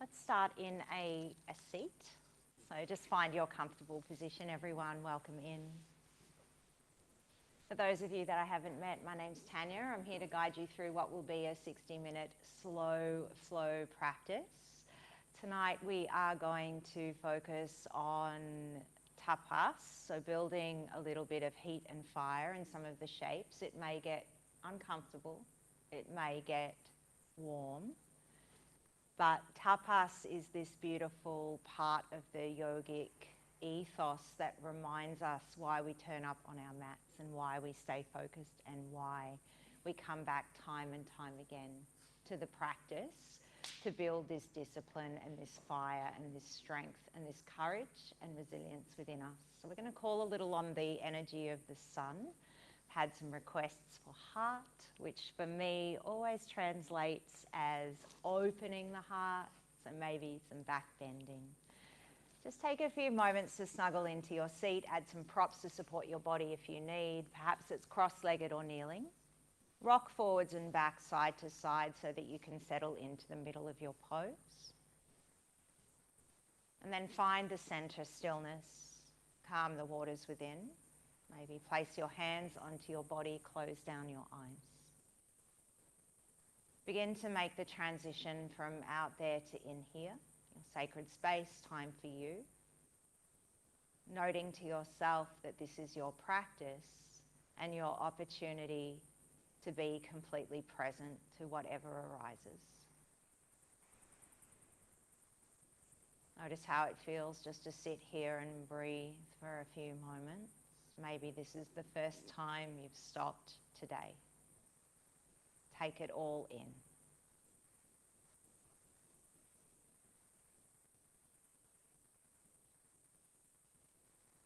Let's start in a seat. So just find your comfortable position, everyone. Welcome in. For those of you that I haven't met, my name's Tania. I'm here to guide you through what will be a 60-minute slow flow practice. Tonight we are going to focus on tapas, so building a little bit of heat and fire in some of the shapes. It may get uncomfortable, it may get warm, but tapas is this beautiful part of the yogic ethos that reminds us why we turn up on our mats and why we stay focused and why we come back time and time again to the practice to build this discipline and this fire and this strength and this courage and resilience within us. So we're going to call a little on the energy of the sun. Had some requests for heart, which for me always translates as opening the heart, so maybe some back bending. Just take a few moments to snuggle into your seat, add some props to support your body if you need. Perhaps it's cross-legged or kneeling. Rock forwards and back side to side so that you can settle into the middle of your pose. And then find the center stillness, calm the waters within. Maybe place your hands onto your body, close down your eyes. Begin to make the transition from out there to in here, your sacred space, time for you. Noting to yourself that this is your practice and your opportunity to be completely present to whatever arises. Notice how it feels just to sit here and breathe for a few moments. Maybe this is the first time you've stopped today. Take it all in.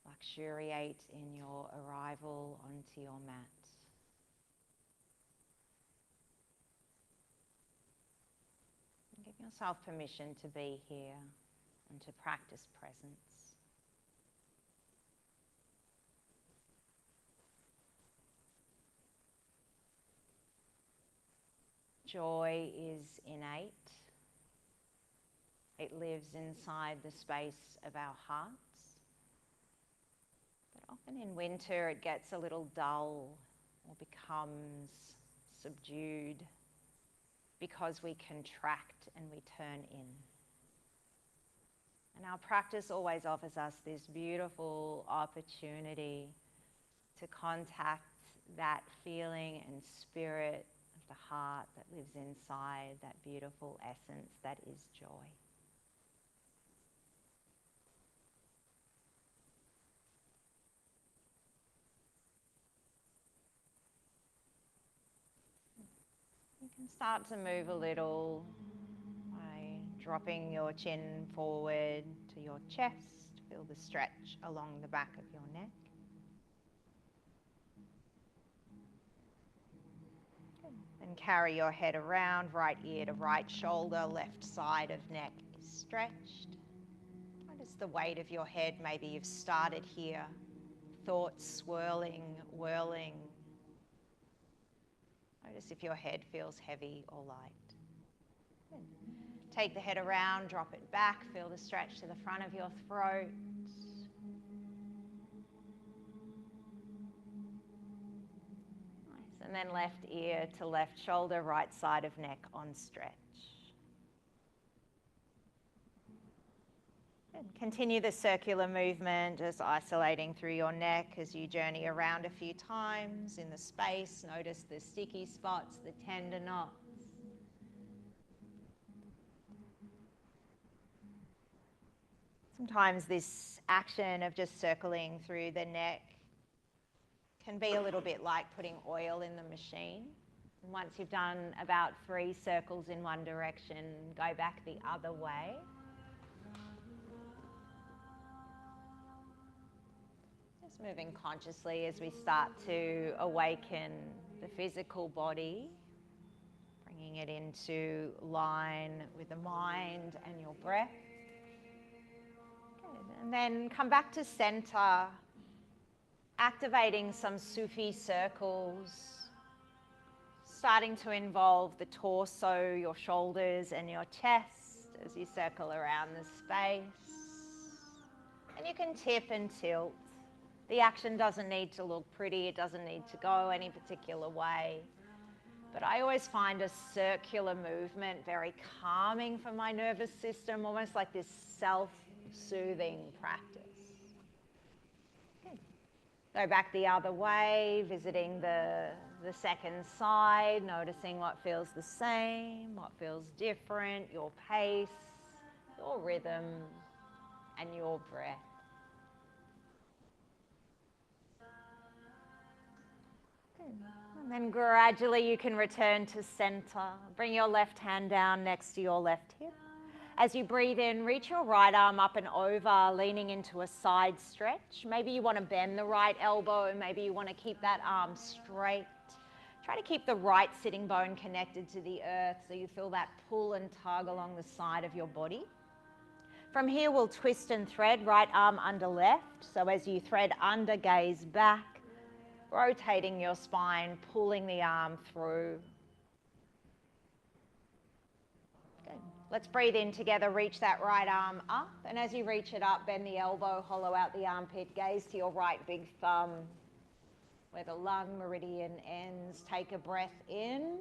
Luxuriate in your arrival onto your mat. And give yourself permission to be here and to practice presence. Joy is innate. It lives inside the space of our hearts. But often in winter it gets a little dull or becomes subdued because we contract and we turn in. And our practice always offers us this beautiful opportunity to contact that feeling and spirit the heart that lives inside, that beautiful essence that is joy. You can start to move a little by dropping your chin forward to your chest. Feel the stretch along the back of your neck. And carry your head around, right ear to right shoulder, left side of neck is stretched. Notice the weight of your head. Maybe you've started here, thoughts swirling, whirling. Notice if your head feels heavy or light. Good. Take the head around, drop it back, feel the stretch to the front of your throat. And then left ear to left shoulder, right side of neck on stretch. Good. Continue the circular movement, just isolating through your neck as you journey around a few times in the space. Notice the sticky spots, the tender knots. Sometimes this action of just circling through the neck can be a little bit like putting oil in the machine. And once you've done about 3 circles in one direction, go back the other way. Just moving consciously as we start to awaken the physical body, bringing it into line with the mind and your breath. Good. And then come back to center, activating some Sufi circles, starting to involve the torso, your shoulders and your chest. as you circle around the space. And you can tip and tilt. The action doesn't need to look pretty, it doesn't need to go any particular way. But I always find a circular movement very calming for my nervous system, almost like this self-soothing practice. Good. Go back the other way, visiting the second side, noticing what feels the same, what feels different, your pace, your rhythm, and your breath. And then gradually you can return to center. Bring your left hand down next to your left hip. As you breathe in, reach your right arm up and over, leaning into a side stretch. Maybe you want to bend the right elbow. Maybe you want to keep that arm straight. Try to keep the right sitting bone connected to the earth so you feel that pull and tug along the side of your body. From here, we'll twist and thread, right arm under left. So as you thread under, gaze back. Rotating your spine, pulling the arm through. Good. Let's breathe in together, reach that right arm up. And as you reach it up, bend the elbow, hollow out the armpit, gaze to your right big thumb, where the lung meridian ends. Take a breath in.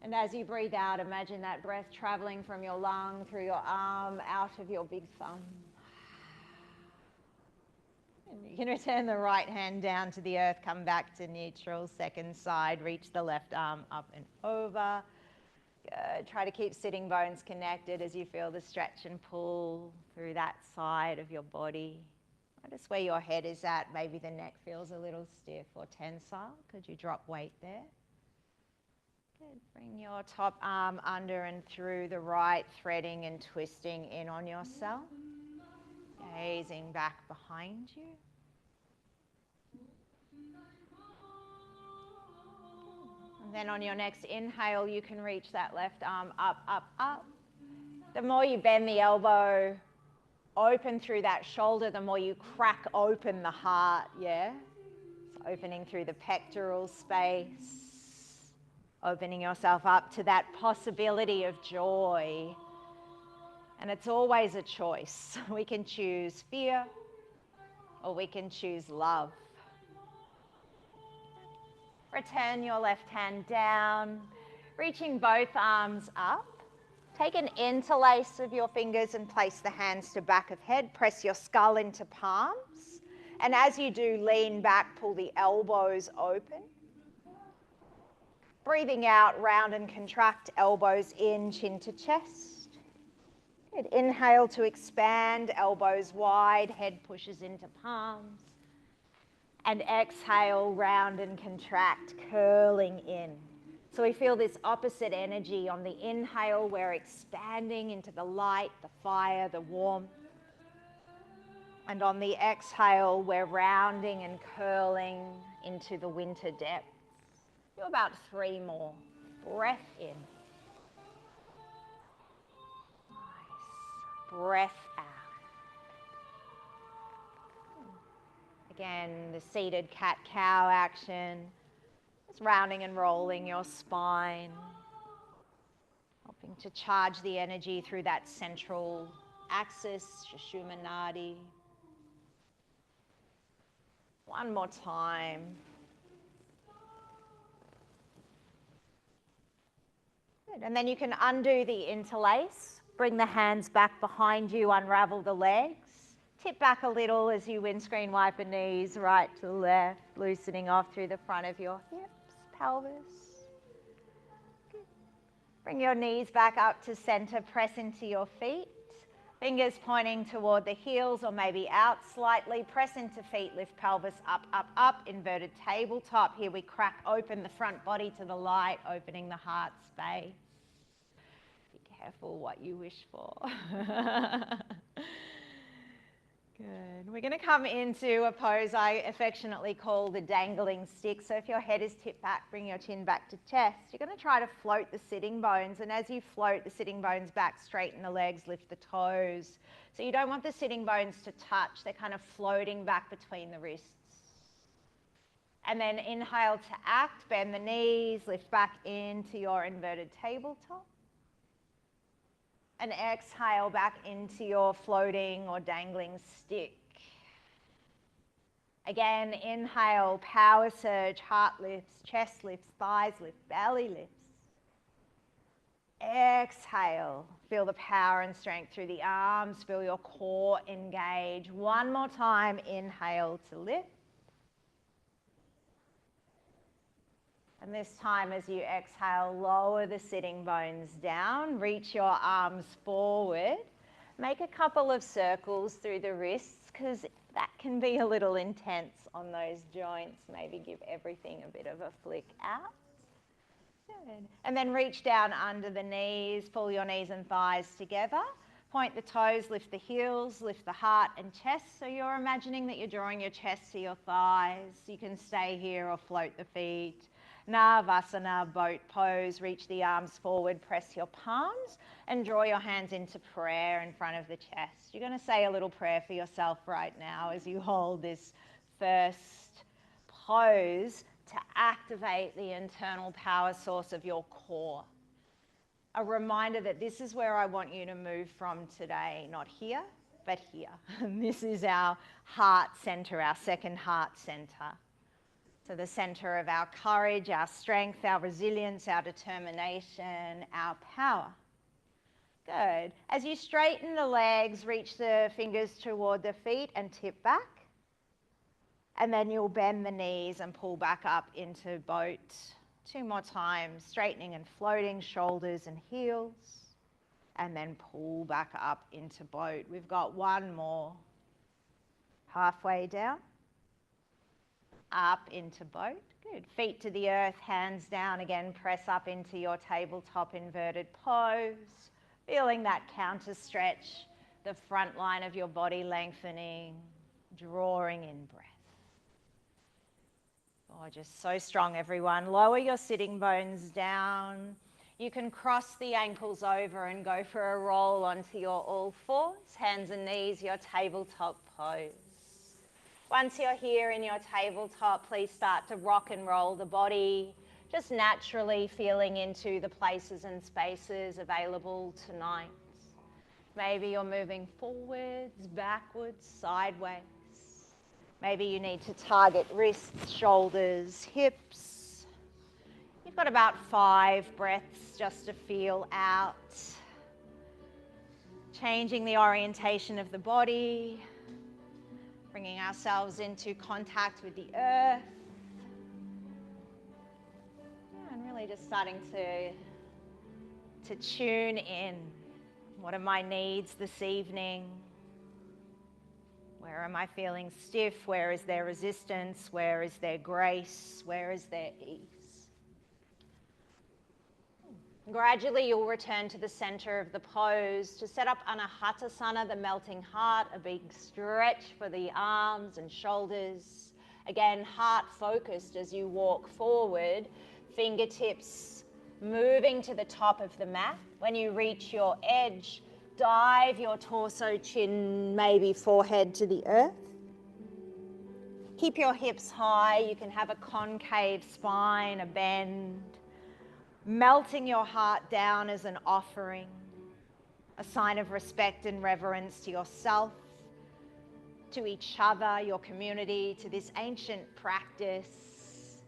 And as you breathe out, imagine that breath traveling from your lung through your arm, out of your big thumb. You can return the right hand down to the earth, come back to neutral, second side, reach the left arm up and over. Good. Try to keep sitting bones connected as you feel the stretch and pull through that side of your body. Notice where your head is at. Maybe the neck feels a little stiff or tensile. Could you drop weight there? Good. Bring your top arm under and through the right, threading and twisting in on yourself. Gazing back behind you. And then on your next inhale, you can reach that left arm up, up, up. The more you bend the elbow, open through that shoulder, the more you crack open the heart, yeah? So opening through the pectoral space, opening yourself up to that possibility of joy. And it's always a choice. We can choose fear or we can choose love. Return your left hand down, reaching both arms up. Take an interlace of your fingers and place the hands to back of head. Press your skull into palms. And as you do, lean back, pull the elbows open. Breathing out, round and contract, elbows in, chin to chest. Good. Inhale to expand, elbows wide, head pushes into palms. And exhale, round and contract, curling in. So we feel this opposite energy. On the inhale, we're expanding into the light, the fire, the warmth. And on the exhale, we're rounding and curling into the winter depths. Do about 3 more. Breath in. Nice. Breath out. Again, the seated cat-cow action. Just rounding and rolling your spine. Helping to charge the energy through that central axis, Sushumna Nadi. One more time. Good. And then you can undo the interlace. Bring the hands back behind you, unravel the legs. Tip back a little as you windscreen wiper knees right to left, loosening off through the front of your hips, pelvis. Good. Bring your knees back up to center, press into your feet. Fingers pointing toward the heels or maybe out slightly. Press into feet, lift pelvis up, up, up, inverted tabletop. Here we crack open the front body to the light, opening the heart space. Be careful what you wish for. Good. We're going to come into a pose I affectionately call the dangling stick. So if your head is tipped back, bring your chin back to chest. You're going to try to float the sitting bones. And as you float the sitting bones back, straighten the legs, lift the toes. So you don't want the sitting bones to touch. They're kind of floating back between the wrists. And then inhale to act, bend the knees, lift back into your inverted tabletop. And exhale back into your floating or dangling stick. Again, inhale, power surge, heart lifts, chest lifts, thighs lift, belly lifts. Exhale, feel the power and strength through the arms, feel your core engage. One more time, inhale to lift. And this time as you exhale, lower the sitting bones down, reach your arms forward. Make a couple of circles through the wrists because that can be a little intense on those joints. Maybe give everything a bit of a flick out. Good. And then reach down under the knees, pull your knees and thighs together. Point the toes, lift the heels, lift the heart and chest. So you're imagining that you're drawing your chest to your thighs. You can stay here or float the feet. Navasana, boat pose. Reach the arms forward, press your palms and draw your hands into prayer in front of the chest. You're going to say a little prayer for yourself right now as you hold this first pose to activate the internal power source of your core. A reminder that this is where I want you to move from today, not here, but here. And this is our heart center, our second heart center. So the center of our courage, our strength, our resilience, our determination, our power. Good. As you straighten the legs, reach the fingers toward the feet and tip back. And then you'll bend the knees and pull back up into boat. 2 more times, straightening and floating, shoulders and heels. And then pull back up into boat. We've got 1 more. Halfway down. Up into boat. Good. Feet to the earth, hands down. Again, press up into your tabletop inverted pose. Feeling that counter stretch, the front line of your body lengthening, drawing in breath. Oh, just so strong, everyone. Lower your sitting bones down. You can cross the ankles over and go for a roll onto your all fours, hands and knees, your tabletop pose. Once you're here in your tabletop, please start to rock and roll the body, just naturally feeling into the places and spaces available tonight. Maybe you're moving forwards, backwards, sideways. Maybe you need to target wrists, shoulders, hips. You've got about 5 breaths just to feel out. Changing the orientation of the body. Bringing ourselves into contact with the earth. And really just starting to tune in. What are my needs this evening? Where am I feeling stiff? Where is there resistance? Where is there grace? Where is there ease? Gradually, you'll return to the center of the pose to set up Anahatasana, the melting heart, a big stretch for the arms and shoulders. Again, heart focused as you walk forward, fingertips moving to the top of the mat. When you reach your edge, dive your torso, chin, maybe forehead to the earth. Keep your hips high. You can have a concave spine, a bend. Melting your heart down as an offering, a sign of respect and reverence to yourself, to each other, your community, to this ancient practice.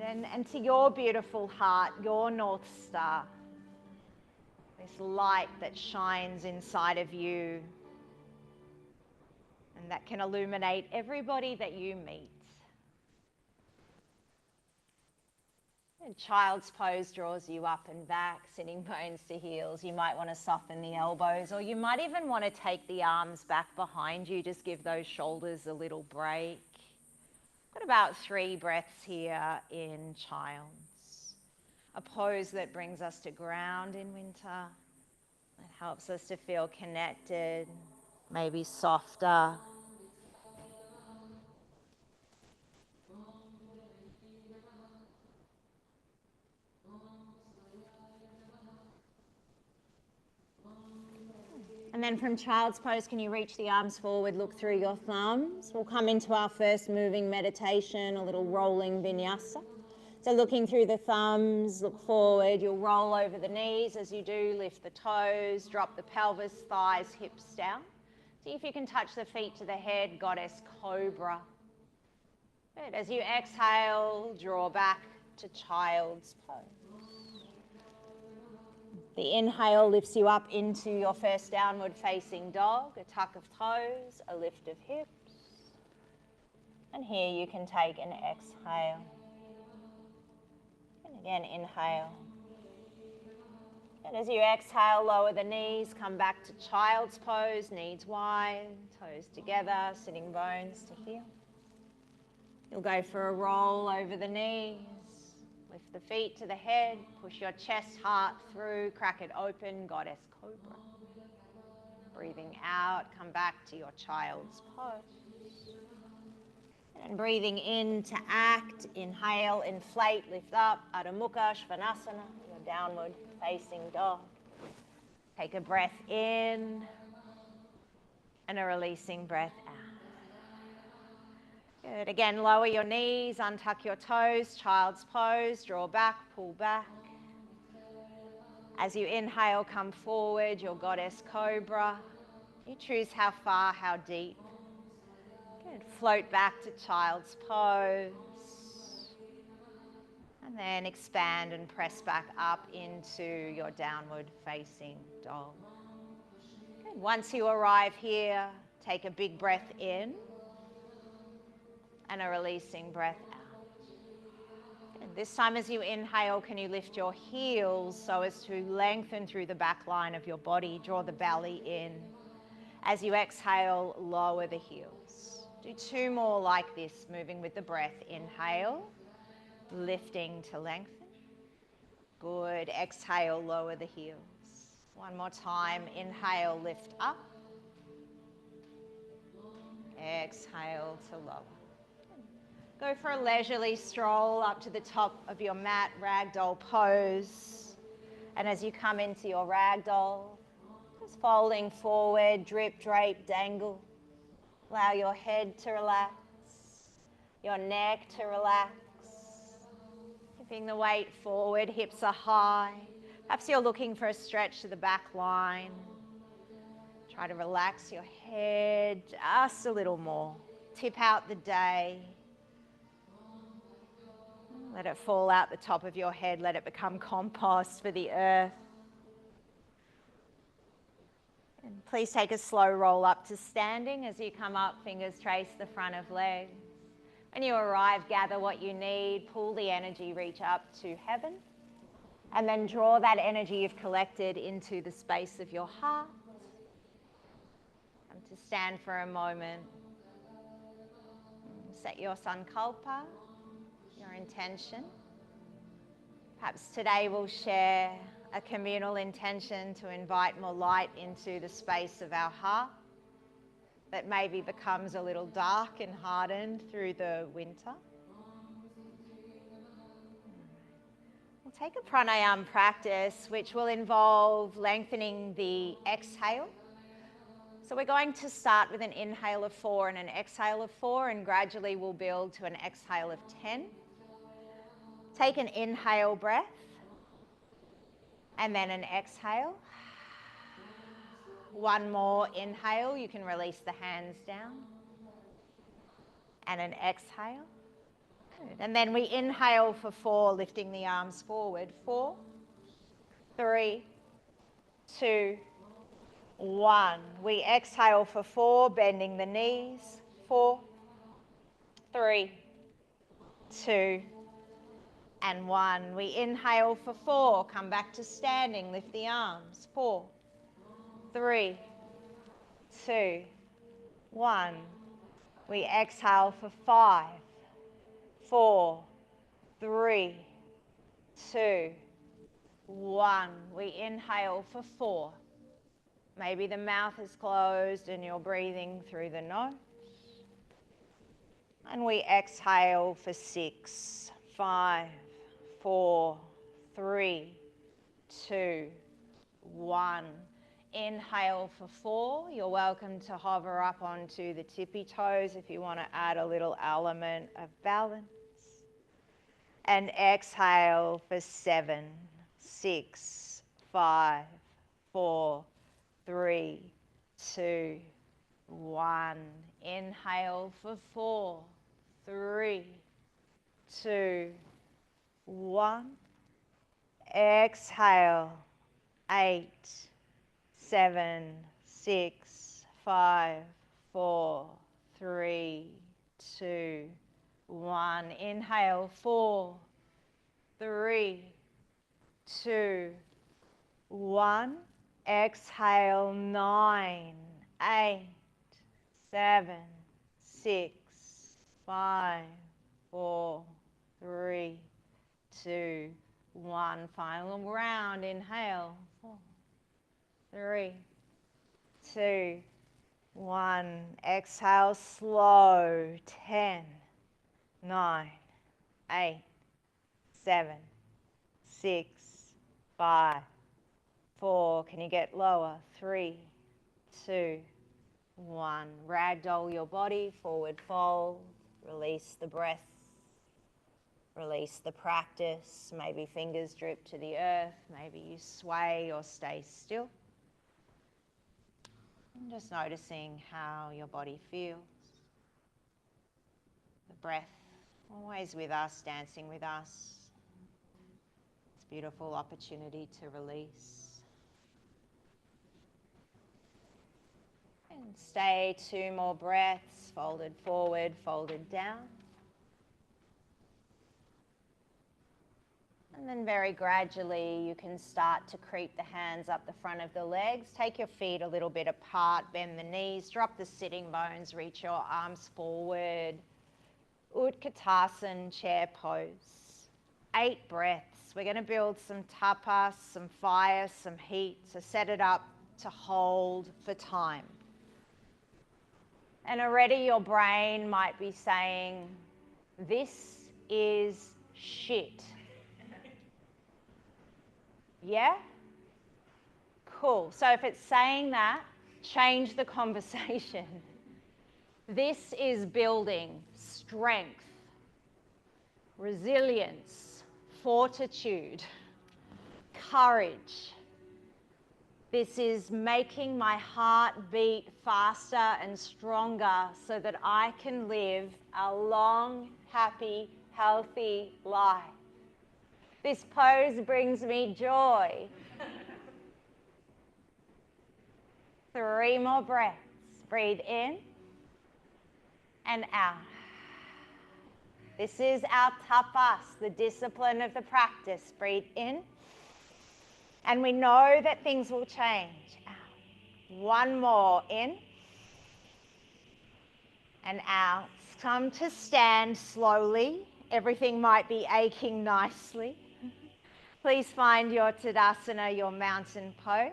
And to your beautiful heart, your North Star. This light that shines inside of you and that can illuminate everybody that you meet. And child's pose draws you up and back, sitting bones to heels. You might want to soften the elbows, or you might even want to take the arms back behind you. Just give those shoulders a little break. Got about 3 breaths here in child's. A pose that brings us to ground in winter. It helps us to feel connected, maybe softer. And then from child's pose, can you reach the arms forward, look through your thumbs? We'll come into our first moving meditation, a little rolling vinyasa. So looking through the thumbs, look forward. You'll roll over the knees as you do. Lift the toes, drop the pelvis, thighs, hips down. See if you can touch the feet to the head, goddess cobra. Good. As you exhale, draw back to child's pose. The inhale lifts you up into your first downward facing dog, a tuck of toes, a lift of hips. And here you can take an exhale. And again, inhale. And as you exhale, lower the knees, come back to child's pose, knees wide, toes together, sitting bones to heel. You'll go for a roll over the knees. Lift the feet to the head, push your chest, heart through, crack it open, goddess cobra. Breathing out, come back to your child's pose. And breathing in to act, inhale, inflate, lift up, Adho Mukha Svanasana, your downward facing dog. Take a breath in and a releasing breath out. Good. Again, lower your knees, untuck your toes, child's pose, draw back, pull back. As you inhale, come forward, your goddess cobra. You choose how far, how deep. Good. Float back to child's pose. And then expand and press back up into your downward facing dog. Good. Once you arrive here, take a big breath in. And a releasing breath out. And this time as you inhale, can you lift your heels so as to lengthen through the back line of your body, draw the belly in. As you exhale, lower the heels. Do two more like this, moving with the breath. Inhale, lifting to lengthen. Good, exhale, lower the heels. One more time, inhale, lift up. Exhale to lower. Go for a leisurely stroll up to the top of your mat, ragdoll pose. And as you come into your ragdoll, just folding forward, drip, drape, dangle. Allow your head to relax, your neck to relax. Keeping the weight forward, hips are high. Perhaps you're looking for a stretch to the back line. Try to relax your head just a little more. Tip out the day. Let it fall out the top of your head. Let it become compost for the earth. And please take a slow roll up to standing. As you come up, fingers trace the front of legs. When you arrive, gather what you need. Pull the energy, reach up to heaven. And then draw that energy you've collected into the space of your heart. Come to stand for a moment. Set your sankalpa. Your intention. Perhaps today we'll share a communal intention to invite more light into the space of our heart that maybe becomes a little dark and hardened through the winter. We'll take a pranayama practice which will involve lengthening the exhale. So we're going to start with an inhale of 4 and an exhale of 4, and gradually we'll build to an exhale of 10. Take an inhale breath and then an exhale. One more inhale, you can release the hands down. And an exhale. Good. And then we inhale for 4, lifting the arms forward. 4, 3, 2, 1. We exhale for 4, bending the knees. 4, 3, 2, and 1. We inhale for 4, come back to standing, lift the arms. 4, 3, 2, 1. We exhale for 5, 4, 3, 2, 1. We inhale for 4. Maybe the mouth is closed and you're breathing through the nose. And we exhale for 6, 5, 4, 3, 2, 1. Inhale for 4. You're welcome to hover up onto the tippy toes if you want to add a little element of balance. And exhale for 7, 6, 5, 4, 3, 2, 1. Inhale for 4, 3, 2, 1. Exhale, 8, 7, 6, 5, 4, 3, 2, 1. Inhale, 4, 3, 2, 1. Exhale, 9, 8, 7, 6, 5, 4, 3, 2, 1. Final round. Inhale, 4, 3, 2, 1. Exhale, slow. 10, 9, 8, 7, 6, 5, 4. Can you get lower? 3, 2, 1. Ragdoll your body, forward fold. Release the breath. Release the practice. Maybe fingers drip to the earth. Maybe you sway or stay still. And just noticing how your body feels. The breath always with us, dancing with us. It's a beautiful opportunity to release. And stay 2 more breaths, folded forward, folded down. And then very gradually you can start to creep the hands up the front of the legs. Take your feet a little bit apart, bend the knees, drop the sitting bones, reach your arms forward. Utkatasana, chair pose. 8 breaths. We're going to build some tapas, some fire, some heat, so set it up to hold for time. And already your brain might be saying, this is shit. Yeah? Cool. So if it's saying that, change the conversation. This is building strength, resilience, fortitude, courage. This is making my heart beat faster and stronger so that I can live a long, happy, healthy life. This pose brings me joy. 3 more breaths. Breathe in and out. This is our tapas, the discipline of the practice. Breathe in. And we know that things will change. Out. 1 more. In and out. Come to stand slowly. Everything might be aching nicely. Please find your Tadasana, your mountain pose.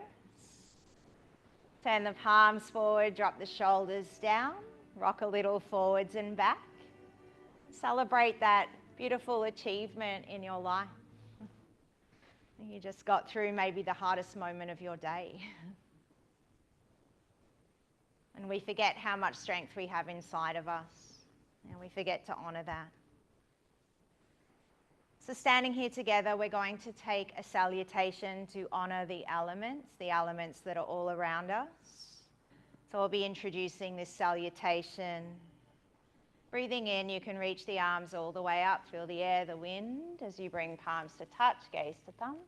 Turn the palms forward, drop the shoulders down. Rock a little forwards and back. Celebrate that beautiful achievement in your life. You just got through maybe the hardest moment of your day. And we forget how much strength we have inside of us. And we forget to honor that. So standing here together, we're going to take a salutation to honor the elements that are all around us. So I'll be introducing this salutation. Breathing in, you can reach the arms all the way up, feel the air, the wind, as you bring palms to touch, gaze to thumbs.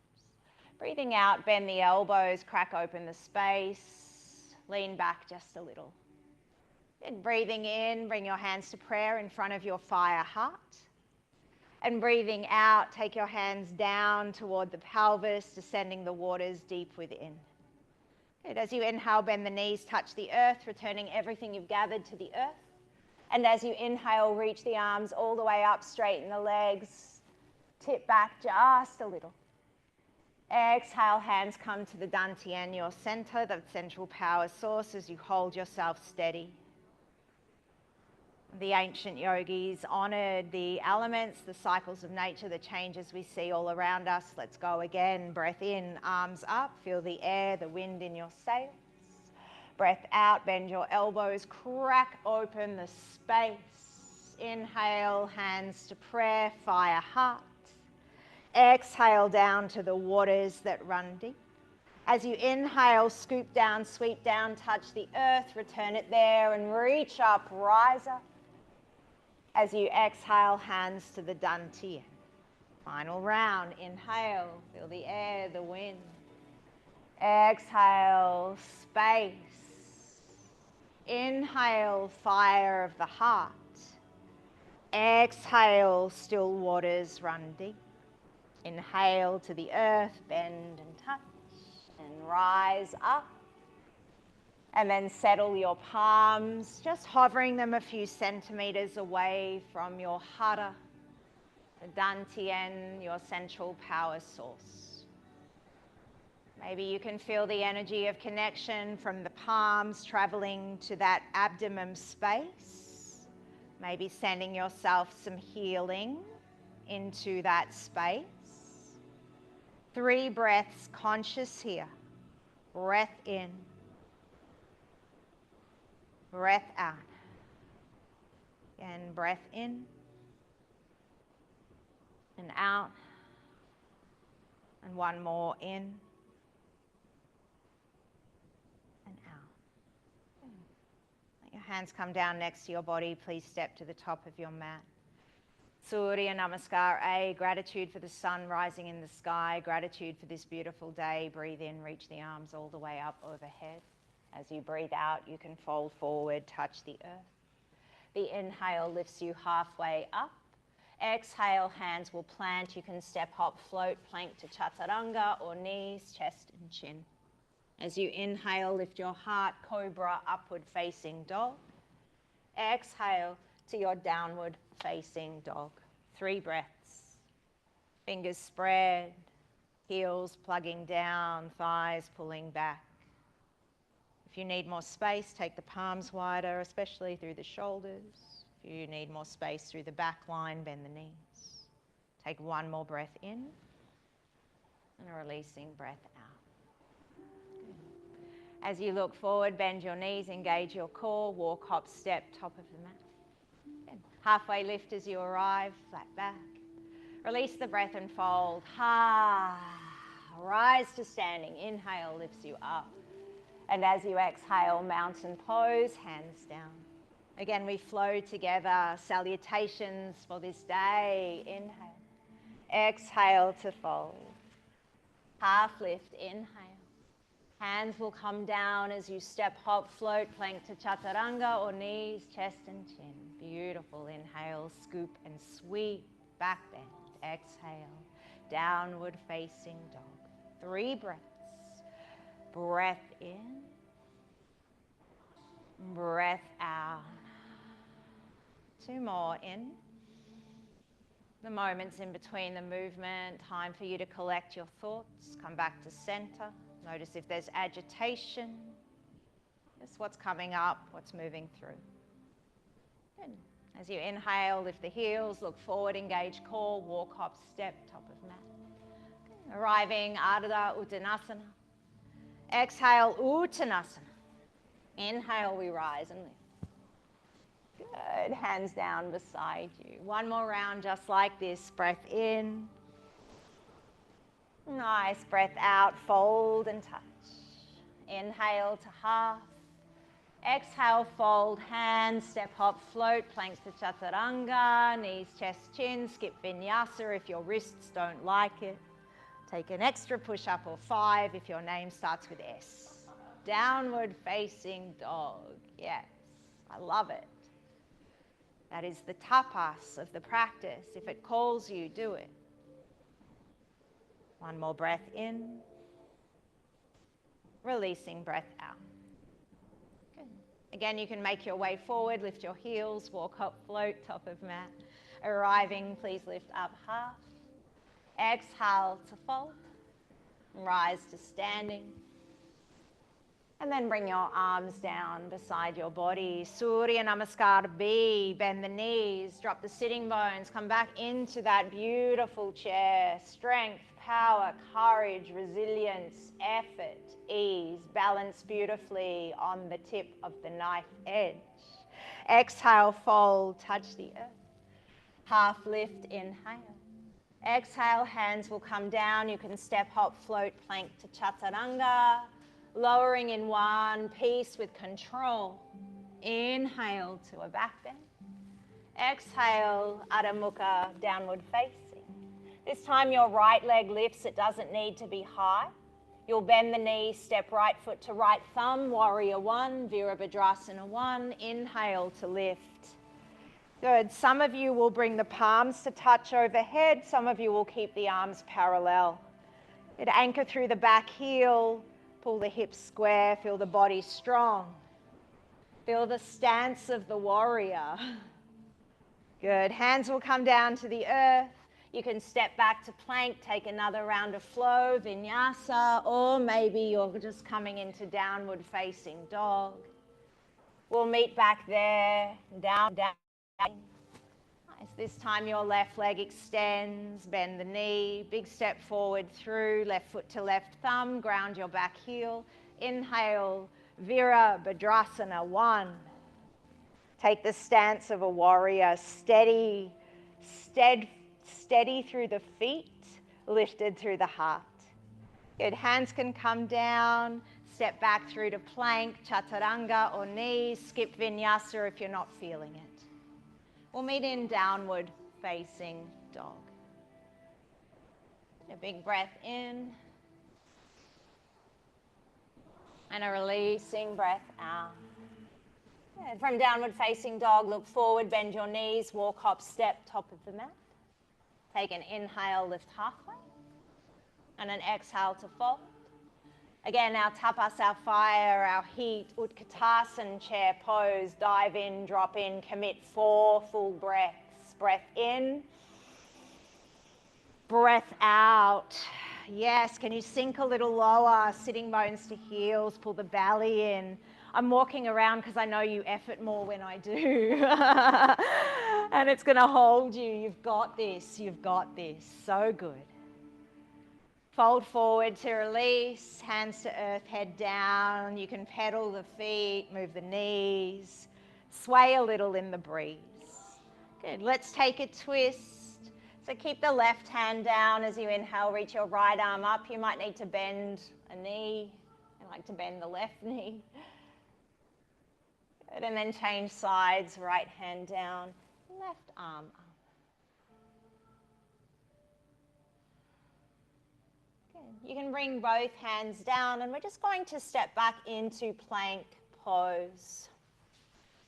Breathing out, bend the elbows, crack open the space, lean back just a little. And breathing in, bring your hands to prayer in front of your fire heart. And breathing out, take your hands down toward the pelvis, descending the waters deep within. Good. As you inhale, bend the knees, touch the earth, returning everything you've gathered to the earth. And as you inhale, reach the arms all the way up, straighten the legs, tip back just a little. Exhale, hands come to the dantian, your center, the central power source, as you hold yourself steady. The ancient yogis honored the elements, the cycles of nature, the changes we see all around us. Let's go again. Breath in, arms up. Feel the air, the wind in your sails. Breath out, bend your elbows, crack open the space. Inhale, hands to prayer, fire heart. Exhale down to the waters that run deep. As you inhale, scoop down, sweep down, touch the earth, return it there and reach up, rise up. As you exhale, hands to the dantian. Final round, inhale, feel the air, the wind. Exhale, space. Inhale, fire of the heart. Exhale, still waters run deep. Inhale to the earth, bend and touch, and rise up. And then settle your palms, just hovering them a few centimeters away from your hara, the dantian, your central power source. Maybe you can feel the energy of connection from the palms traveling to that abdomen space. Maybe sending yourself some healing into that space. 3 breaths conscious here. Breath in. Breath out. Again, breath in and out. And one more in and out. Let your hands come down next to your body. Please step to the top of your mat. Surya Namaskar A, gratitude for the sun rising in the sky, gratitude for this beautiful day. Breathe in, reach the arms all the way up overhead. As you breathe out, you can fold forward, touch the earth. The inhale lifts you halfway up. Exhale, hands will plant. You can step, hop, float, plank to chaturanga or knees, chest and chin. As you inhale, lift your heart, cobra, upward facing dog. Exhale to your downward facing dog. 3 breaths. Fingers spread, heels plugging down, thighs pulling back. If you need more space, take the palms wider, especially through the shoulders. If you need more space through the back line, bend the knees. Take one more breath in and a releasing breath out. Good. As you look forward, bend your knees, engage your core, walk, hop, step, top of the mat. Good. Halfway lift as you arrive, flat back. Release the breath and fold. Ha. Rise to standing. Inhale lifts you up. And as you exhale, mountain pose, hands down. Again, we flow together. Salutations for this day. Inhale. Exhale to fold. Half lift, inhale. Hands will come down as you step, hop, float, plank to chaturanga or knees, chest and chin. Beautiful. Inhale, scoop and sweep, back bend. Exhale, downward facing dog. 3 breaths. Breath in, breath out. 2 more in. The moments in between the movement, time for you to collect your thoughts, come back to center. Notice if there's agitation, just what's coming up, what's moving through. Good. As you inhale, lift the heels, look forward, engage core, walk, hop, step, top of mat. Good. Arriving, Ardha Uttanasana. Exhale, Uttanasana. Inhale, we rise and lift. Good. Hands down beside you. One more round just like this. Breath in. Nice. Breath out. Fold and touch. Inhale to half. Exhale, fold, hands, step, hop, float, planks to chaturanga, knees, chest, chin, skip vinyasa if your wrists don't like it. Take an extra push-up or 5 if your name starts with S. Downward facing dog. Yes, I love it. That is the tapas of the practice. If it calls you, do it. One more breath in. Releasing breath out. Good. Again, you can make your way forward, lift your heels, walk, hop, float, top of mat. Arriving, please lift up half. Exhale to fold. Rise to standing. And then bring your arms down beside your body. Surya Namaskar B. Bend the knees, drop the sitting bones, come back into that beautiful chair. Strength, power, courage, resilience, effort, ease. Balance beautifully on the tip of the knife edge. Exhale, fold, touch the earth. Half lift, inhale. Exhale, hands will come down. You can step, hop, float, plank to chaturanga. Lowering in one piece with control. Inhale to a back bend. Exhale, Adho Mukha, downward facing. This time your right leg lifts. It doesn't need to be high. You'll bend the knee, step right foot to right thumb, warrior one, Virabhadrasana one. Inhale to lift. Good. Some of you will bring the palms to touch overhead. Some of you will keep the arms parallel. Good. Anchor through the back heel. Pull the hips square. Feel the body strong. Feel the stance of the warrior. Good. Hands will come down to the earth. You can step back to plank, take another round of flow, vinyasa, or maybe you're just coming into downward facing dog. We'll meet back there, down, down. Nice. This time your left leg extends, bend the knee, big step forward through, left foot to left thumb, ground your back heel. Inhale, Virabhadrasana one. Take the stance of a warrior, steady through the feet, lifted through the heart. Good. Hands can come down, step back through to plank, chaturanga or knees, skip vinyasa if you're not feeling it. We'll meet in downward facing dog. A big breath in. And a releasing breath out. And from downward facing dog, look forward, bend your knees, walk, hop, step, top of the mat. Take an inhale, lift halfway. And an exhale to fold. Again, our tapas, our fire, our heat, Utkatasana chair pose, dive in, drop in, commit 4 full breaths. Breath in, breath out. Yes, can you sink a little lower, sitting bones to heels, pull the belly in. I'm walking around because I know you effort more when I do. And it's going to hold you. You've got this. You've got this. So good. Fold forward to release. Hands to earth, head down. You can pedal the feet, move the knees. Sway a little in the breeze. Good. Let's take a twist. So keep the left hand down as you inhale. Reach your right arm up. You might need to bend a knee. I like to bend the left knee. Good. And then change sides. Right hand down. Left arm up. Good. You can bring both hands down and we're just going to step back into plank pose.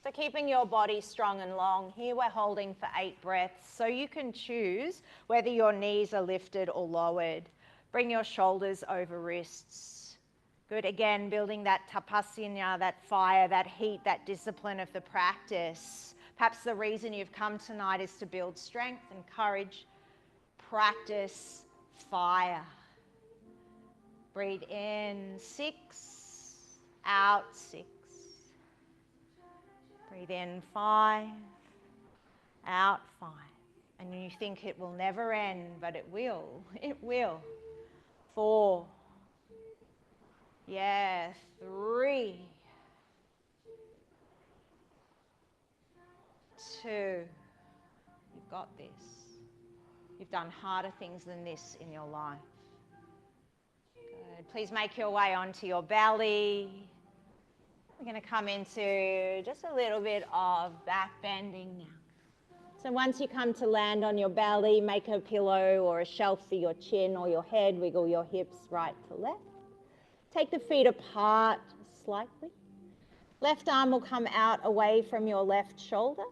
So keeping your body strong and long. Here we're holding for 8 breaths. So you can choose whether your knees are lifted or lowered. Bring your shoulders over wrists. Good. Again, building that tapasya, that fire, that heat, that discipline of the practice. Perhaps the reason you've come tonight is to build strength and courage. Practice fire. Breathe in 6, out 6. Breathe in 5, out 5. And you think it will never end, but it will. It will. 4. Yeah, 3. 2. You've got this. You've done harder things than this in your life. Good. Please make your way onto your belly. We're going to come into just a little bit of back bending now. So once you come to land on your belly, make a pillow or a shelf for your chin or your head. Wiggle your hips right to left. Take the feet apart slightly. Left arm will come out away from your left shoulder.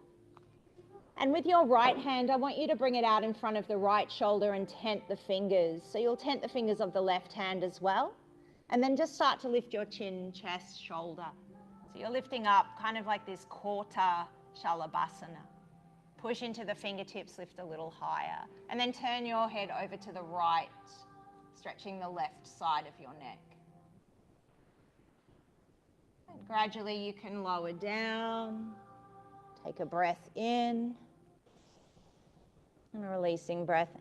And with your right hand, I want you to bring it out in front of the right shoulder and tent the fingers. So you'll tent the fingers of the left hand as well. And then just start to lift your chin, chest, shoulder. So you're lifting up kind of like this quarter shalabhasana. Push into the fingertips, lift a little higher. And then turn your head over to the right, stretching the left side of your neck. And gradually you can lower down. Take a breath in. And releasing breath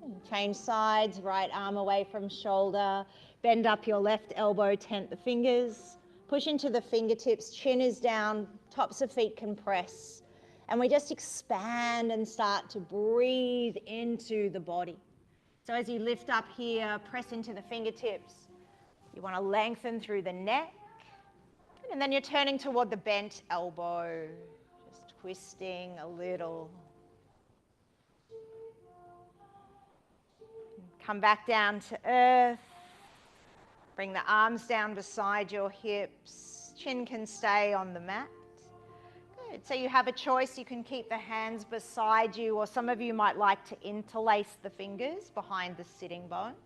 out. Change sides, right arm away from shoulder. Bend up your left elbow, tent the fingers. Push into the fingertips, chin is down, tops of feet compress. And we just expand and start to breathe into the body. So as you lift up here, press into the fingertips. You want to lengthen through the neck. And then you're turning toward the bent elbow, just twisting a little. Come back down to earth. Bring the arms down beside your hips. Chin can stay on the mat. Good. So you have a choice. You can keep the hands beside you, or some of you might like to interlace the fingers behind the sitting bones.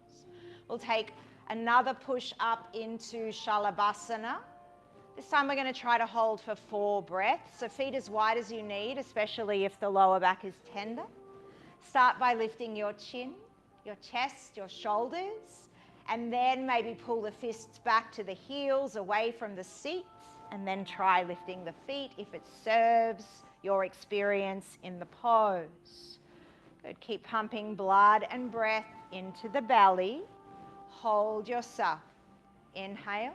We'll take another push up into Shalabhasana. This time we're going to try to hold for 4 breaths. So feet as wide as you need, especially if the lower back is tender. Start by lifting your chin, your chest, your shoulders, and then maybe pull the fists back to the heels, away from the seat, and then try lifting the feet if it serves your experience in the pose. Good. Keep pumping blood and breath into the belly. Hold yourself. Inhale.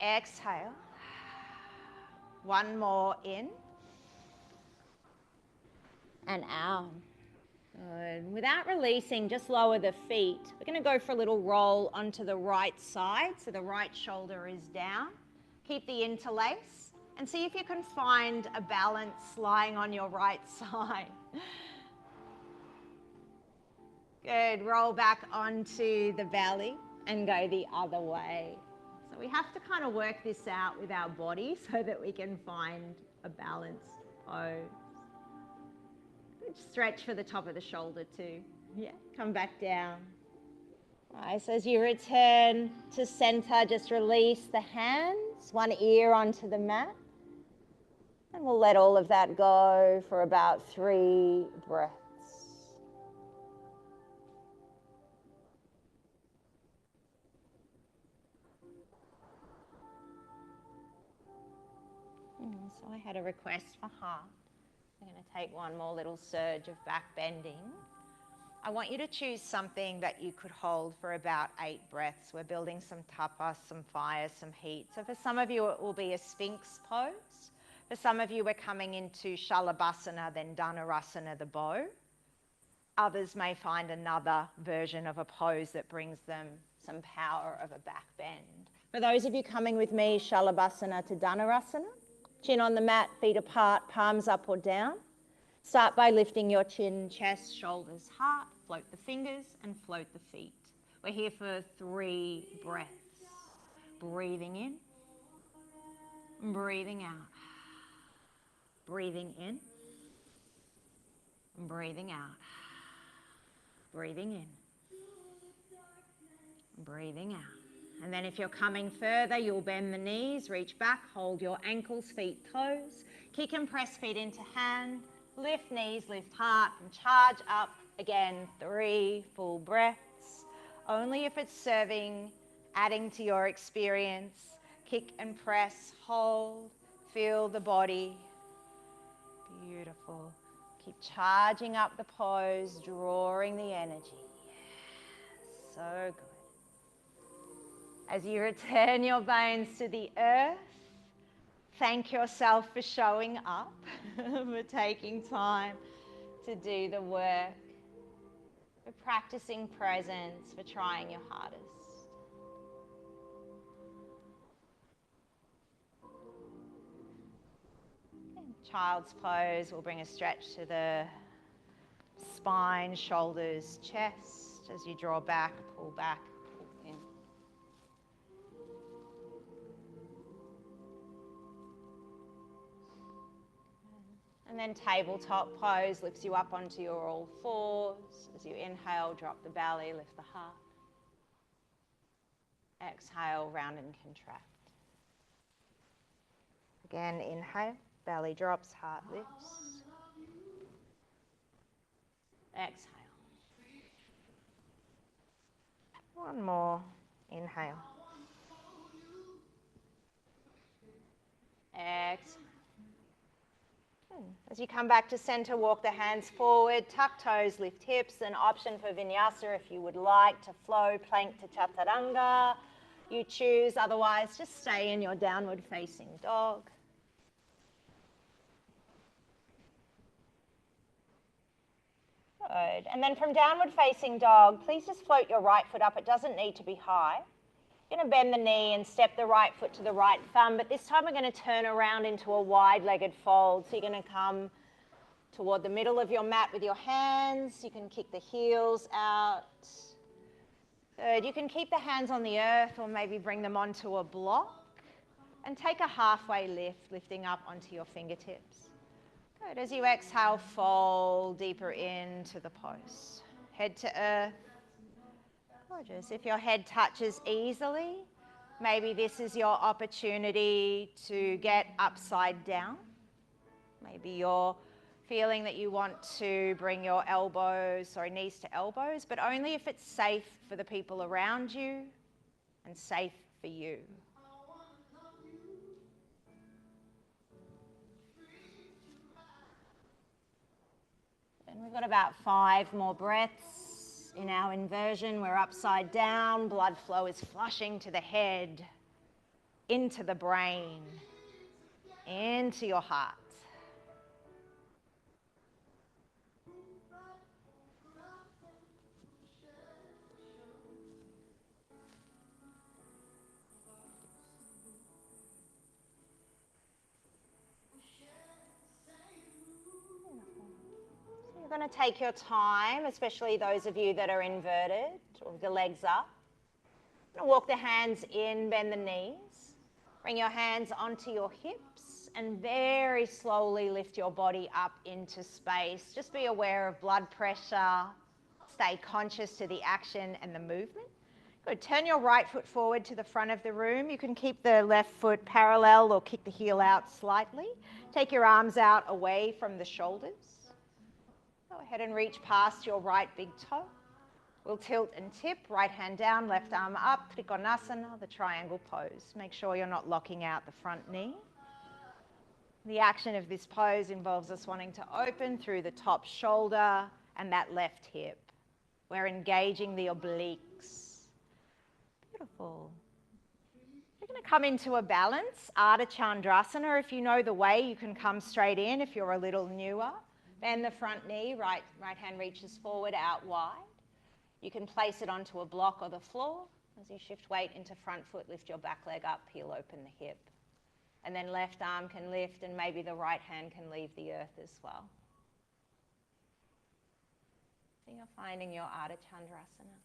Exhale. One more in and out. Good. Without releasing, just lower the feet. We're going to go for a little roll onto the right side, so the right shoulder is down. Keep the interlace and see if you can find a balance lying on your right side. Good. Roll back onto the belly and go the other way. So we have to kind of work this out with our body so that we can find a balanced pose. Stretch for the top of the shoulder too. Yeah, come back down. All right, so as you return to center, just release the hands, one ear onto the mat. And we'll let all of that go for about 3 breaths. So I had a request for heart. I'm going to take one more little surge of back bending. I want you to choose something that you could hold for about 8 breaths. We're building some tapas, some fire, some heat. So for some of you, it will be a Sphinx pose. For some of you, we're coming into Shalabhasana, then Dhanurasana, the bow. Others may find another version of a pose that brings them some power of a back bend. For those of you coming with me, Shalabhasana to Dhanurasana, chin on the mat, feet apart, palms up or down. Start by lifting your chin, chest, shoulders, heart. Float the fingers and float the feet. We're here for 3 breaths. Breathing in, breathing out. Breathing in, breathing out. Breathing in, breathing out. And then if you're coming further, you'll bend the knees, reach back, hold your ankles, feet, toes. Kick and press feet into hand. Lift knees, lift heart, and charge up. Again, 3 full breaths. Only if it's serving, adding to your experience. Kick and press, hold, feel the body. Beautiful. Keep charging up the pose, drawing the energy. Yes, so good. As you return your bones to the earth, thank yourself for showing up, for taking time to do the work, for practicing presence, for trying your hardest. Child's pose will bring a stretch to the spine, shoulders, chest. As you draw back, pull in. And then tabletop pose lifts you up onto your all fours. As you inhale, drop the belly, lift the heart. Exhale, round and contract. Again, inhale, belly drops, heart lifts. Exhale. One more, inhale. Exhale. As you come back to center, walk the hands forward, tuck toes, lift hips. An option for vinyasa if you would like to flow plank to chaturanga. You choose, otherwise just stay in your downward facing dog. Good. And then from downward facing dog, please just float your right foot up. It doesn't need to be high. You're going to bend the knee and step the right foot to the right thumb, but this time we're going to turn around into a wide-legged fold. So you're going to come toward the middle of your mat with your hands. You can kick the heels out. Good. You can keep the hands on the earth or maybe bring them onto a block and take a halfway lift, lifting up onto your fingertips. Good. As you exhale, fold deeper into the pose. Head to earth. Gorgeous. If your head touches easily, maybe this is your opportunity to get upside down. Maybe you're feeling that you want to bring your knees to elbows, but only if it's safe for the people around you and safe for you. And we've got about 5 more breaths. In our inversion, we're upside down. Blood flow is flushing to the head, into the brain, into your heart. You're going to take your time, especially those of you that are inverted or with the legs up. You're going to walk the hands in, bend the knees. Bring your hands onto your hips and very slowly lift your body up into space. Just be aware of blood pressure. Stay conscious to the action and the movement. Good. Turn your right foot forward to the front of the room. You can keep the left foot parallel or kick the heel out slightly. Take your arms out away from the shoulders. Go ahead and reach past your right big toe. We'll tilt and tip, right hand down, left arm up, Trikonasana, the triangle pose. Make sure you're not locking out the front knee. The action of this pose involves us wanting to open through the top shoulder and that left hip. We're engaging the obliques. Beautiful. We're going to come into a balance, Ardha Chandrasana. If you know the way, you can come straight in. If you're a little newer, bend the front knee, right hand reaches forward, out wide. You can place it onto a block or the floor. As you shift weight into front foot, lift your back leg up, peel open the hip. And then left arm can lift and maybe the right hand can leave the earth as well. So you're finding your Ardha Chandrasana.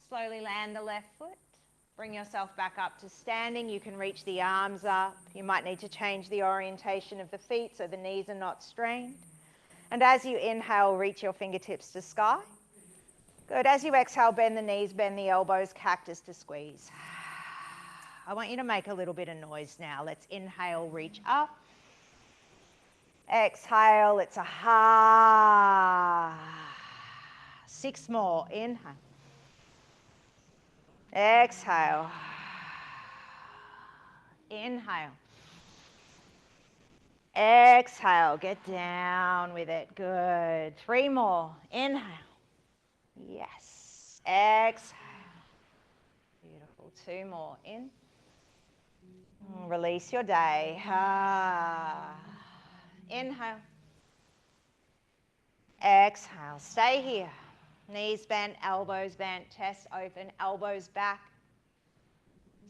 Slowly land the left foot. Bring yourself back up to standing. You can reach the arms up. You might need to change the orientation of the feet so the knees are not strained. And as you inhale, reach your fingertips to sky. Good. As you exhale, bend the knees, bend the elbows, cactus to squeeze. I want you to make a little bit of noise now. Let's inhale, reach up. Exhale, it's a ha. 6 more. Inhale. Exhale. Inhale. Exhale. Get down with it. Good. 3 more. Inhale. Yes. Exhale. Beautiful. 2 more. In. Release your day. Inhale. Exhale. Stay here. Knees bent, elbows bent, chest open, elbows back.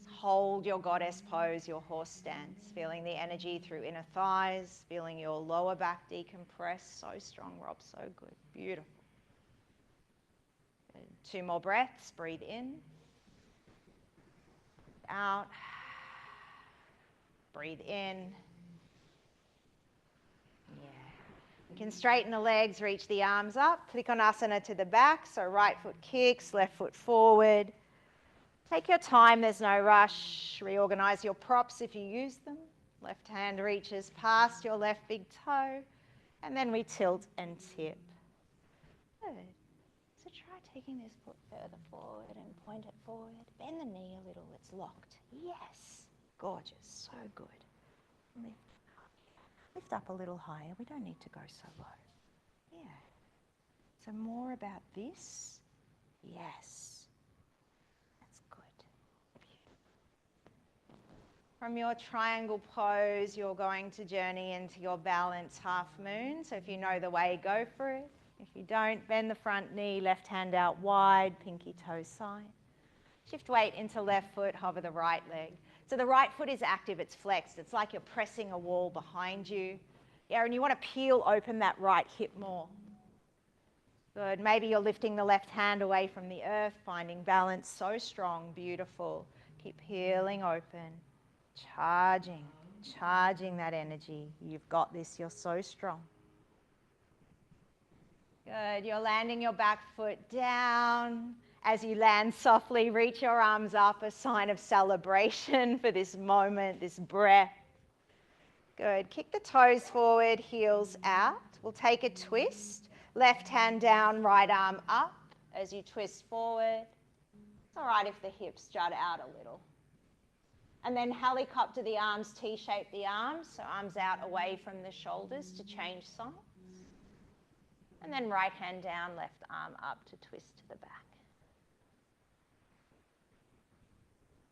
Hold your goddess pose, your horse stance, feeling the energy through inner thighs, feeling your lower back decompress. So strong, Rob, so good. Beautiful. Good. 2 more breaths. Breathe in. Out. Breathe in. Yeah. You can straighten the legs, reach the arms up, Trikonasana to the back, so right foot kicks, left foot forward. Take your time, there's no rush. Reorganize your props if you use them. Left hand reaches past your left big toe, and then we tilt and tip. Good. So try taking this foot further forward and point it forward. Bend the knee a little, it's locked. Yes. Gorgeous, so good. Lift up a little higher. We don't need to go so low. Yeah. So more about this. Yes. That's good. From your triangle pose, you're going to journey into your balance half moon. So if you know the way, go for it. If you don't, bend the front knee, left hand out wide, pinky toe side. Shift weight into left foot, hover the right leg. So the right foot is active, it's flexed. It's like you're pressing a wall behind you. Yeah, and you want to peel open that right hip more. Good. Maybe you're lifting the left hand away from the earth, finding balance. So strong, beautiful. Keep peeling open, charging that energy. You've got this, you're so strong. Good. You're landing your back foot down. As you land softly, reach your arms up, a sign of celebration for this moment, this breath. Good. Kick the toes forward, heels out. We'll take a twist. Left hand down, right arm up as you twist forward. It's all right if the hips jut out a little. And then helicopter the arms, T-shape the arms, so arms out away from the shoulders to change sides. And then right hand down, left arm up to twist to the back.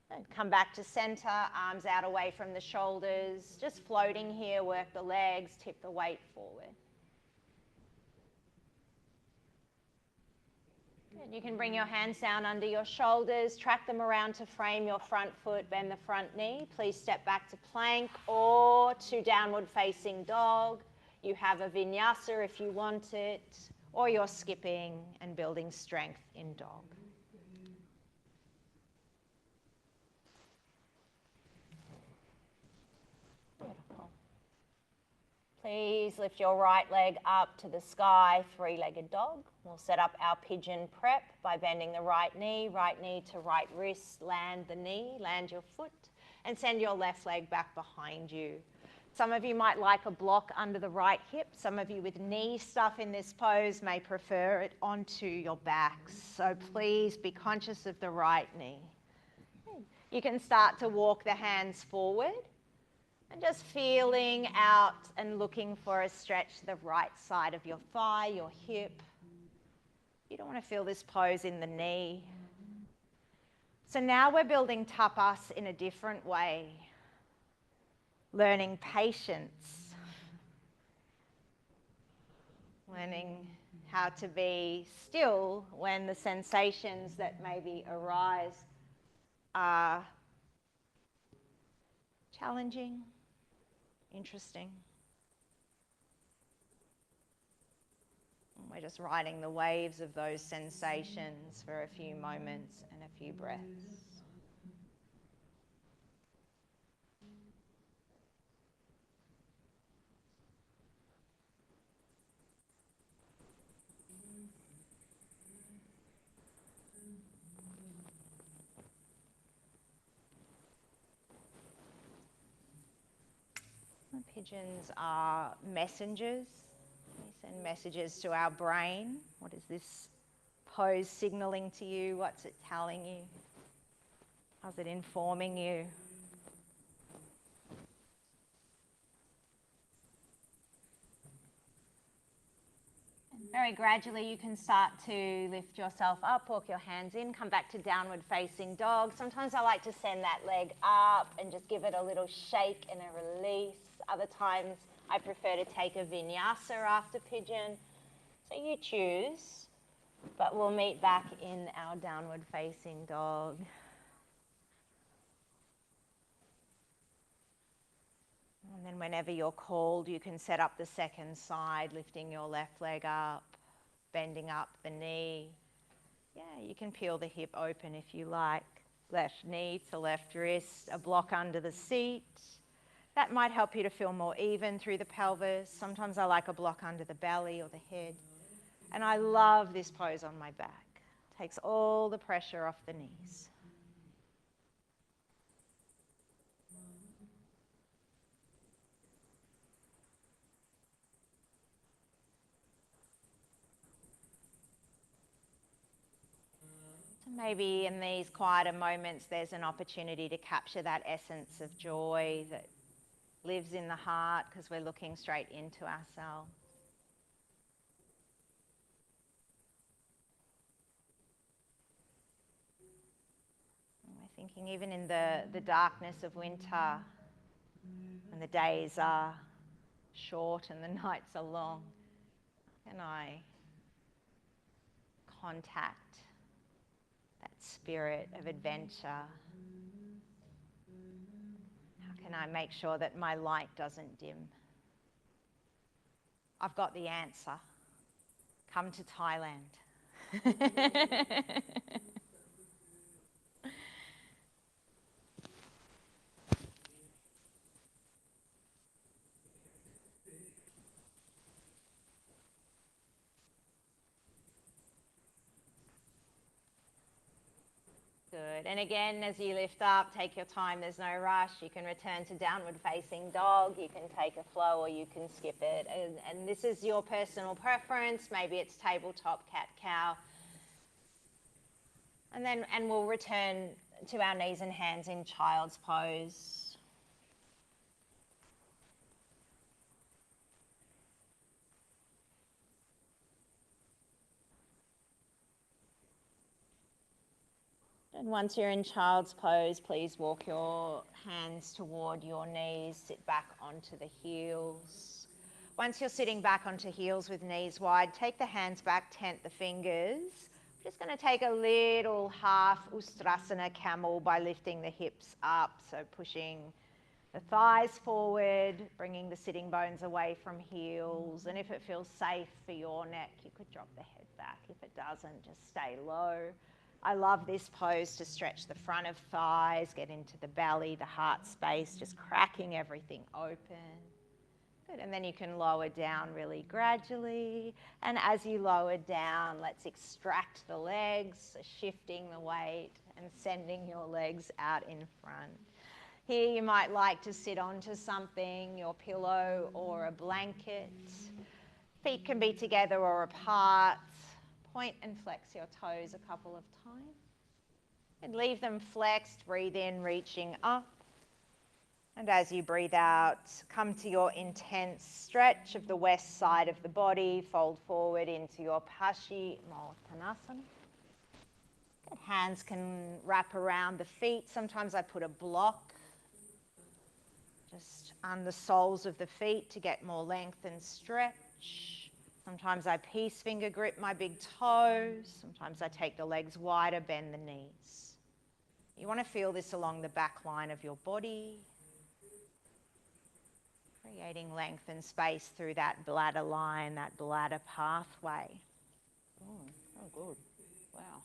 And come back to center, arms out away from the shoulders. Just floating here, work the legs, tip the weight forward. Good. You can bring your hands down under your shoulders, track them around to frame your front foot, bend the front knee. Please step back to plank or to downward facing dog. You have a vinyasa if you want it, or you're skipping and building strength in dog. Beautiful. Please lift your right leg up to the sky, three-legged dog. We'll set up our pigeon prep by bending the right knee to right wrist, land the knee, land your foot, and send your left leg back behind you. Some of you might like a block under the right hip. Some of you with knee stuff in this pose may prefer it onto your backs. So please be conscious of the right knee. You can start to walk the hands forward and just feeling out and looking for a stretch to the right side of your thigh, your hip. You don't want to feel this pose in the knee. So now we're building tapas in a different way. Learning patience, learning how to be still when the sensations that maybe arise are challenging, interesting. And we're just riding the waves of those sensations for a few moments and a few breaths. Pigeons are messengers. They send messages to our brain. What is this pose signaling to you? What's it telling you? How's it informing you? Very gradually you can start to lift yourself up, walk your hands in, come back to downward facing dog. Sometimes I like to send that leg up and just give it a little shake and a release. Other times I prefer to take a vinyasa after pigeon. So you choose, but we'll meet back in our downward facing dog. And then whenever you're called, you can set up the second side, lifting your left leg up, bending up the knee. Yeah, you can peel the hip open if you like. Left knee to left wrist, a block under the seat. That might help you to feel more even through the pelvis. Sometimes I like a block under the belly or the head. And I love this pose on my back. Takes all the pressure off the knees. Maybe in these quieter moments there's an opportunity to capture that essence of joy that lives in the heart because we're looking straight into ourselves. And we're Thinking even in the darkness of winter, when the days are short and the nights are long, can I contact that spirit of adventure? How can I make sure that my light doesn't dim? I've got the answer. Come to Thailand. Good. And again, as you lift up, take your time. There's no rush. You can return to downward facing dog. You can take a flow or you can skip it. And this is your personal preference. Maybe it's tabletop, cat, cow. And we'll return to our knees and hands in child's pose. And once you're in child's pose, please walk your hands toward your knees, sit back onto the heels. Once you're sitting back onto heels with knees wide, take the hands back, tent the fingers. I'm just going to take a little half Ustrasana camel by lifting the hips up, so pushing the thighs forward, bringing the sitting bones away from heels. And if it feels safe for your neck, you could drop the head back. If it doesn't, just stay low. I love this pose to stretch the front of thighs, get into the belly, the heart space, just cracking everything open. Good, and then you can lower down really gradually. And as you lower down, let's extract the legs, shifting the weight and sending your legs out in front. Here you might like to sit onto something, your pillow or a blanket. Feet can be together or apart. Point and flex your toes a couple of times. And leave them flexed, breathe in, reaching up. And as you breathe out, come to your intense stretch of the west side of the body. Fold forward into your Paschimottanasana. Hands can wrap around the feet. Sometimes I put a block just on the soles of the feet to get more length and stretch. Sometimes I peace finger grip my big toes. Sometimes I take the legs wider, bend the knees. You want to feel this along the back line of your body, creating length and space through that bladder line, that bladder pathway. Oh, good. Wow.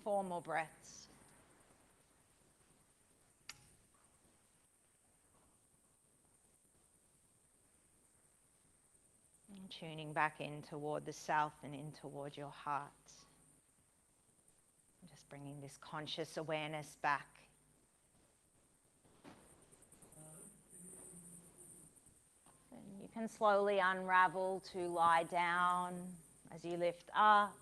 4 more breaths. And tuning back in toward the south and in toward your heart. And just bringing this conscious awareness back. And you can slowly unravel to lie down as you lift up.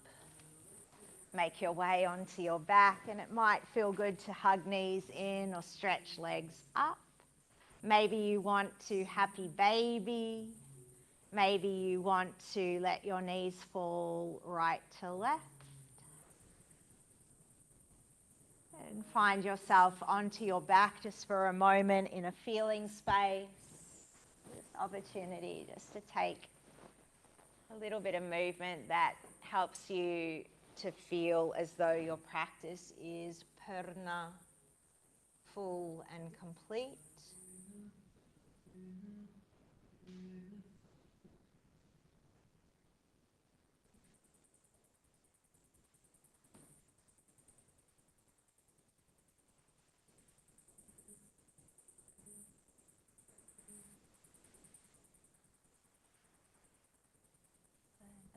Make your way onto your back, and it might feel good to hug knees in or stretch legs up. Maybe you want to happy baby. Maybe you want to let your knees fall right to left. And find yourself onto your back just for a moment in a feeling space. This opportunity just to take a little bit of movement that helps you to feel as though your practice is purna, full and complete.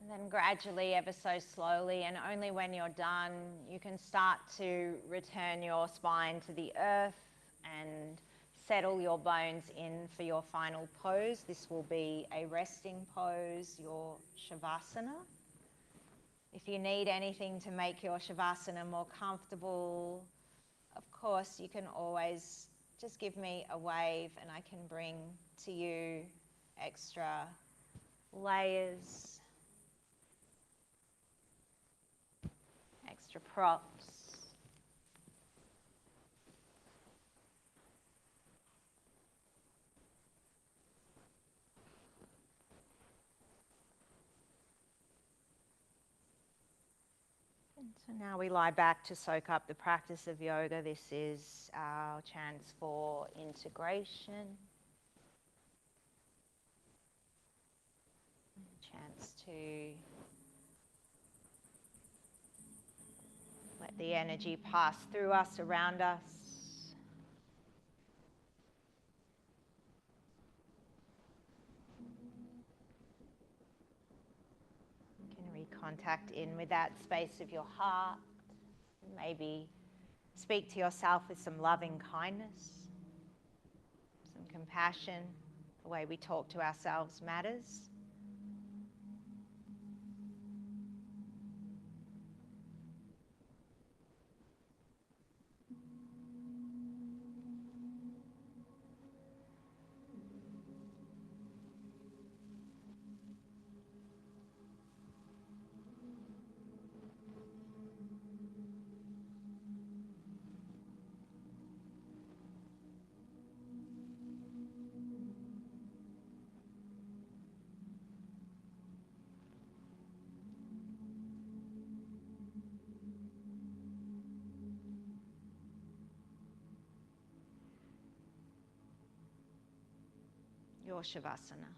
And then gradually, ever so slowly, and only when you're done, you can start to return your spine to the earth and settle your bones in for your final pose. This will be a resting pose, your Shavasana. If you need anything to make your Shavasana more comfortable, of course, you can always just give me a wave and I can bring to you extra layers. props. And so now we lie back to soak up the practice of yoga. This is our chance for integration. Chance to let the energy pass through us, around us. You can recontact in with that space of your heart. Maybe speak to yourself with some loving kindness, some compassion. The way we talk to ourselves matters. Your Shavasana.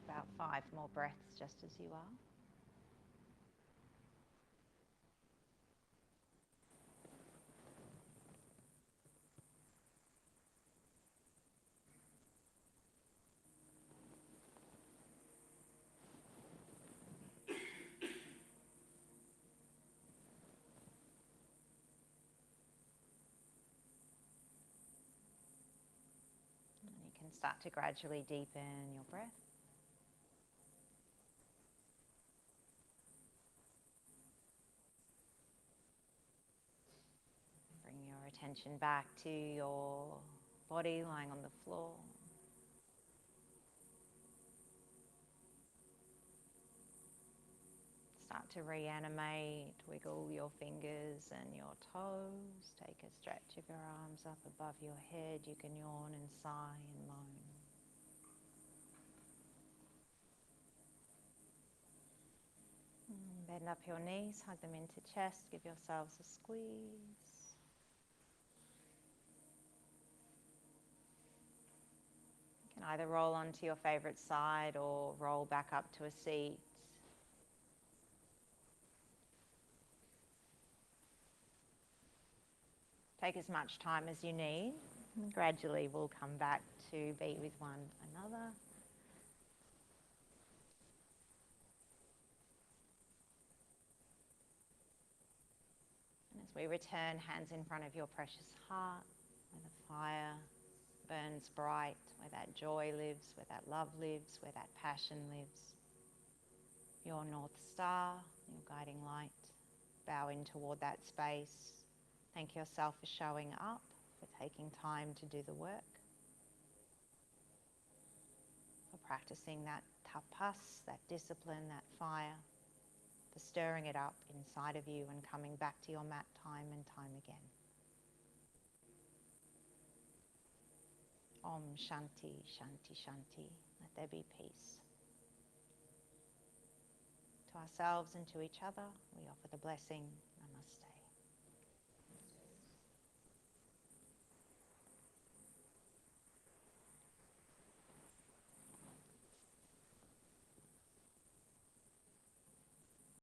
About 5 more breaths, just as you are. And you can start to gradually deepen your breath. attention back to your body lying on the floor. Start to reanimate, wiggle your fingers and your toes. Take a stretch of your arms up above your head. You can yawn and sigh and moan. Bend up your knees, hug them into chest, give yourselves a squeeze. You can either roll onto your favorite side or roll back up to a seat. Take as much time as you need. Gradually we'll come back to be with one another. And as we return, hands in front of your precious heart, where the fire burns bright, where that joy lives, where that love lives, where that passion lives. Your North Star, your guiding light. Bow in toward that space. Thank yourself for showing up, for taking time to do the work, for practicing that tapas, that discipline, that fire, for stirring it up inside of you and coming back to your mat time and time again. Om Shanti, Shanti, Shanti. Let there be peace. To ourselves and to each other, we offer the blessing.